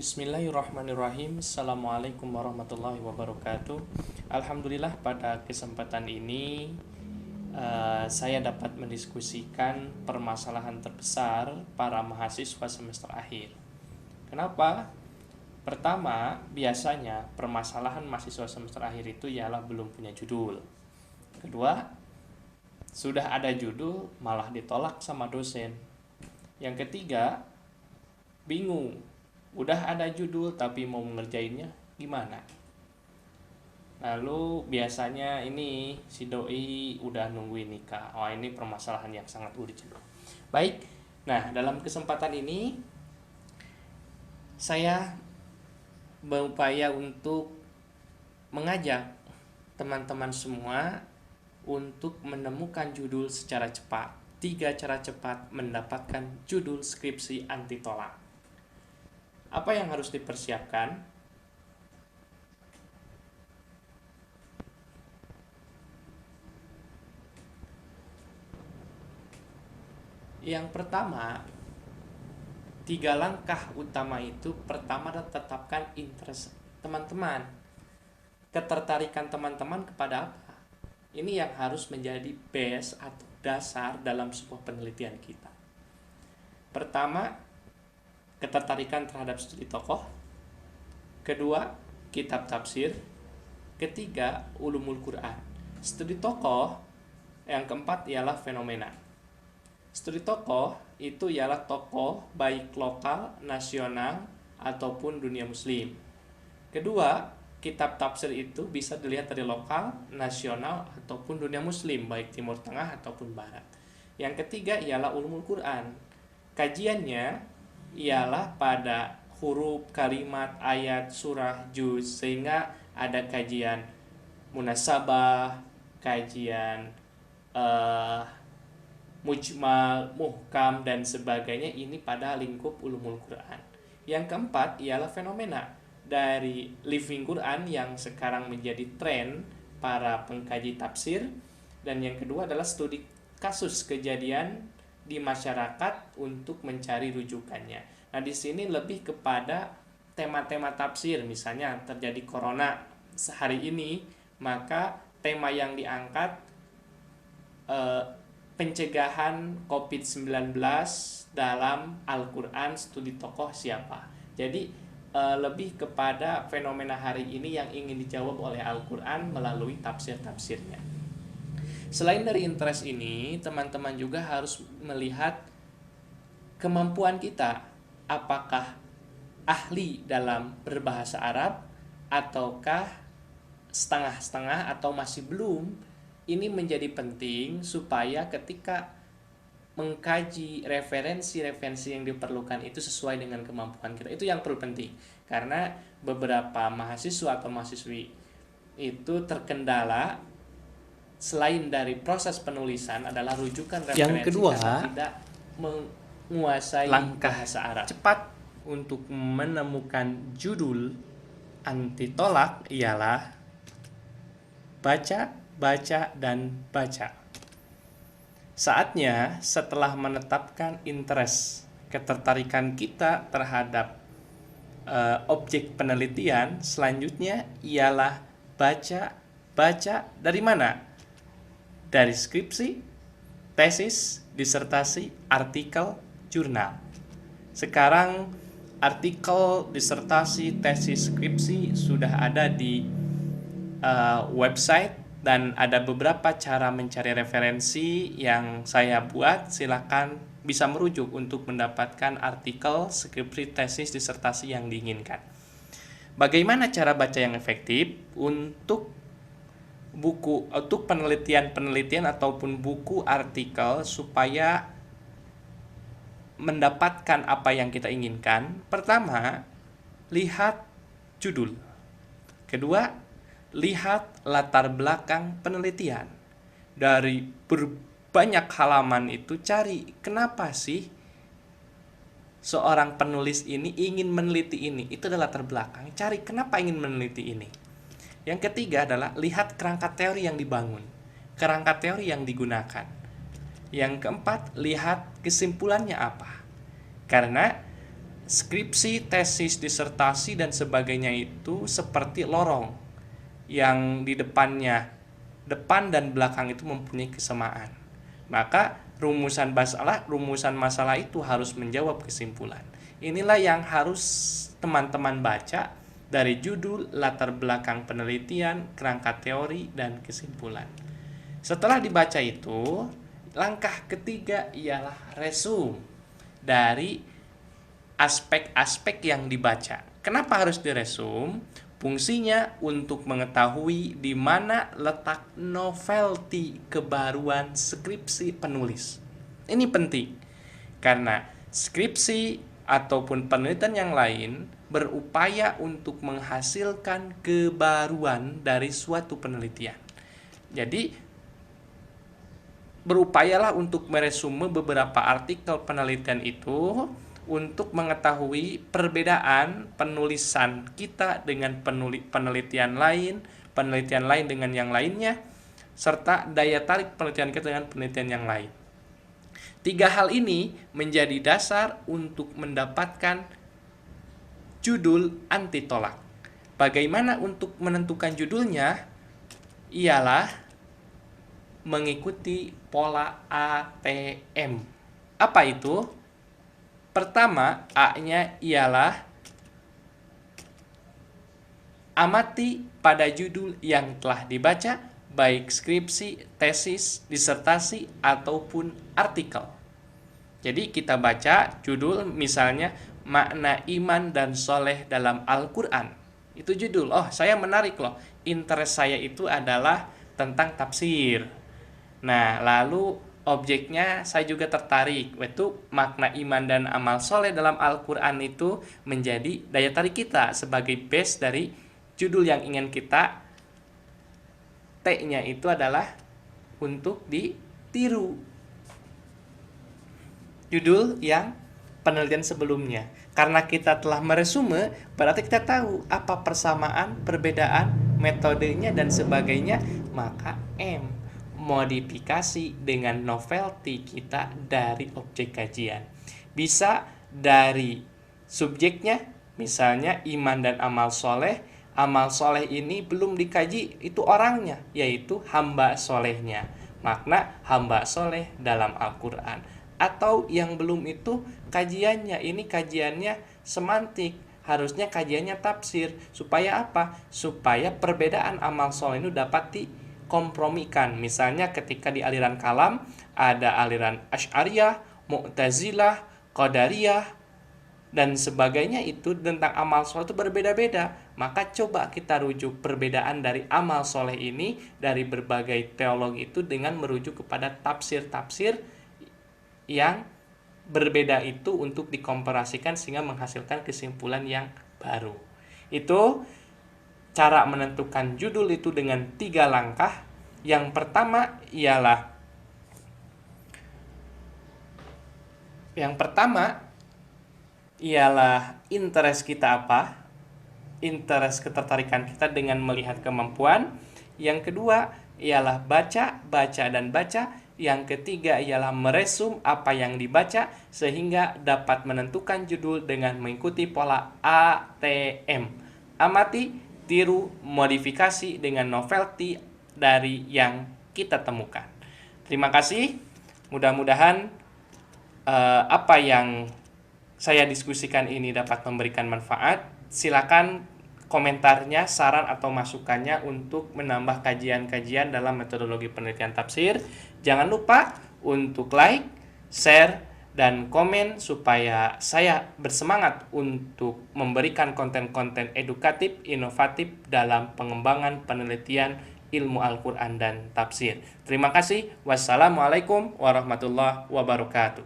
Bismillahirrahmanirrahim. Assalamualaikum warahmatullahi wabarakatuh. Alhamdulillah pada kesempatan ini saya dapat mendiskusikan permasalahan terbesar para mahasiswa semester akhir. Kenapa? Pertama, biasanya permasalahan mahasiswa semester akhir itu ialah belum punya judul. Kedua, sudah ada judul malah ditolak sama dosen. Yang ketiga, bingung, udah ada judul tapi mau mengerjainnya gimana. Lalu biasanya ini si doi udah nungguin nikah. Oh, ini permasalahan yang sangat urgent. Baik, nah dalam kesempatan ini saya berupaya untuk mengajak teman-teman semua untuk menemukan judul secara cepat. 3 cara cepat mendapatkan judul skripsi anti tolak. Apa yang harus dipersiapkan? Yang pertama, 3 langkah utama itu. Pertama, tetapkan interest teman-teman. Ketertarikan teman-teman kepada apa? Ini yang harus menjadi base atau dasar dalam sebuah penelitian kita. Pertama, ketertarikan terhadap studi tokoh. Kedua, kitab tafsir. Ketiga, ulumul Quran. Studi tokoh. Yang keempat ialah fenomena. Studi tokoh itu ialah tokoh baik lokal, nasional, ataupun dunia muslim. Kedua, kitab tafsir itu bisa dilihat dari lokal, nasional, ataupun dunia muslim, baik timur tengah ataupun barat. Yang ketiga ialah ulumul Quran. Kajiannya ialah pada huruf, kalimat, ayat, surah, juz, sehingga ada kajian munasabah, kajian mujmal, muhkam, dan sebagainya. Ini pada lingkup ulumul Quran. Yang keempat ialah fenomena dari living Quran yang sekarang menjadi tren para pengkaji tafsir. Dan yang kedua adalah studi kasus kejadian di masyarakat untuk mencari rujukannya. Nah, di sini lebih kepada tema-tema tafsir. Misalnya terjadi corona sehari ini, maka tema yang diangkat pencegahan COVID-19 dalam Al-Quran, studi tokoh siapa. Jadi lebih kepada fenomena hari ini yang ingin dijawab oleh Al-Quran melalui tafsir-tafsirnya. Selain dari interest ini, teman-teman juga harus melihat kemampuan kita. Apakah ahli dalam berbahasa Arab, ataukah setengah-setengah, atau masih belum. Ini menjadi penting supaya ketika mengkaji referensi-referensi yang diperlukan itu sesuai dengan kemampuan kita. Itu yang perlu penting. Karena beberapa mahasiswa atau mahasiswi itu terkendala selain dari proses penulisan adalah rujukan referensi. Yang kedua, tidak menguasai langkah bahasa Arab. Cepat untuk menemukan judul anti tolak ialah baca, baca, dan baca. Saatnya setelah menetapkan interest, ketertarikan kita terhadap objek penelitian, selanjutnya ialah baca. Baca dari mana? Dari skripsi, tesis, disertasi, artikel, jurnal. Sekarang artikel, disertasi, tesis, skripsi sudah ada di website, dan ada beberapa cara mencari referensi yang saya buat. Silakan bisa merujuk untuk mendapatkan artikel, skripsi, tesis, disertasi yang diinginkan. Bagaimana cara baca yang efektif? Untuk buku, untuk penelitian ataupun buku artikel supaya mendapatkan apa yang kita inginkan. Pertama, lihat judul. Kedua, lihat latar belakang penelitian. Dari berbanyak halaman itu cari kenapa sih seorang penulis ini ingin meneliti ini. Itu adalah latar belakang. Cari kenapa ingin meneliti ini. Yang ketiga adalah lihat kerangka teori yang dibangun, kerangka teori yang digunakan. Yang keempat, lihat kesimpulannya apa. Karena skripsi, tesis, disertasi, dan sebagainya itu seperti lorong yang di depannya, depan dan belakang itu mempunyai kesamaan. Maka rumusan masalah itu harus menjawab kesimpulan. Inilah yang harus teman-teman baca dari judul, latar belakang penelitian, kerangka teori, dan kesimpulan. Setelah dibaca itu, langkah ketiga ialah resume dari aspek-aspek yang dibaca. Kenapa harus diresum? Fungsinya untuk mengetahui di mana letak novelty kebaruan skripsi penulis. Ini penting, karena skripsi ataupun penelitian yang lain berupaya untuk menghasilkan kebaruan dari suatu penelitian. Jadi, berupayalah untuk meresume beberapa artikel penelitian itu untuk mengetahui perbedaan penulisan kita dengan penelitian lain dengan yang lainnya, serta daya tarik penelitian kita dengan penelitian yang lain. 3 hal ini menjadi dasar untuk mendapatkan judul anti tolak. Bagaimana untuk menentukan judulnya? Ialah mengikuti pola ATM. Apa itu? Pertama, A-nya ialah amati pada judul yang telah dibaca, baik skripsi, tesis, disertasi, ataupun artikel. Jadi kita baca judul misalnya makna iman dan soleh dalam Al-Quran. Itu judul. Oh, saya menarik loh. Interest saya itu adalah tentang tafsir. Nah, lalu objeknya saya juga tertarik, yaitu makna iman dan amal soleh dalam Al-Quran itu menjadi daya tarik kita sebagai base dari judul yang ingin kita. T-nya itu adalah untuk ditiru judul yang penelitian sebelumnya. Karena kita telah meresume, berarti kita tahu apa persamaan, perbedaan, metodenya, dan sebagainya. Maka M, modifikasi dengan novelty kita dari objek kajian. Bisa dari subjeknya, misalnya iman dan amal soleh. Amal soleh ini belum dikaji, itu orangnya, yaitu hamba solehnya. Makna hamba soleh dalam Al-Quran. Atau yang belum itu kajiannya, ini kajiannya semantik, harusnya kajiannya tafsir. Supaya apa? Supaya perbedaan amal soleh itu dapat dikompromikan. Misalnya ketika di aliran kalam ada aliran Asy'ariyah, Mu'tazilah, Qadariyah, dan sebagainya, itu tentang amal soleh itu berbeda-beda. Maka coba kita rujuk perbedaan dari amal soleh ini dari berbagai teologi itu dengan merujuk kepada tafsir-tafsir yang berbeda itu untuk dikomparasikan sehingga menghasilkan kesimpulan yang baru. Itu cara menentukan judul itu dengan 3 langkah. Yang pertama ialah interest kita apa? Interest, ketertarikan kita dengan melihat kemampuan. Yang kedua ialah baca. Yang ketiga ialah meresum apa yang dibaca sehingga dapat menentukan judul dengan mengikuti pola ATM. Amati, tiru, modifikasi dengan novelty dari yang kita temukan. Terima kasih. Mudah-mudahan apa yang saya diskusikan ini dapat memberikan manfaat. Silakan komentarnya, saran atau masukannya untuk menambah kajian-kajian dalam metodologi penelitian tafsir. Jangan lupa untuk like, share, dan komen supaya saya bersemangat untuk memberikan konten-konten edukatif, inovatif dalam pengembangan penelitian ilmu Al-Quran dan tafsir. Terima kasih. Wassalamualaikum warahmatullahi wabarakatuh.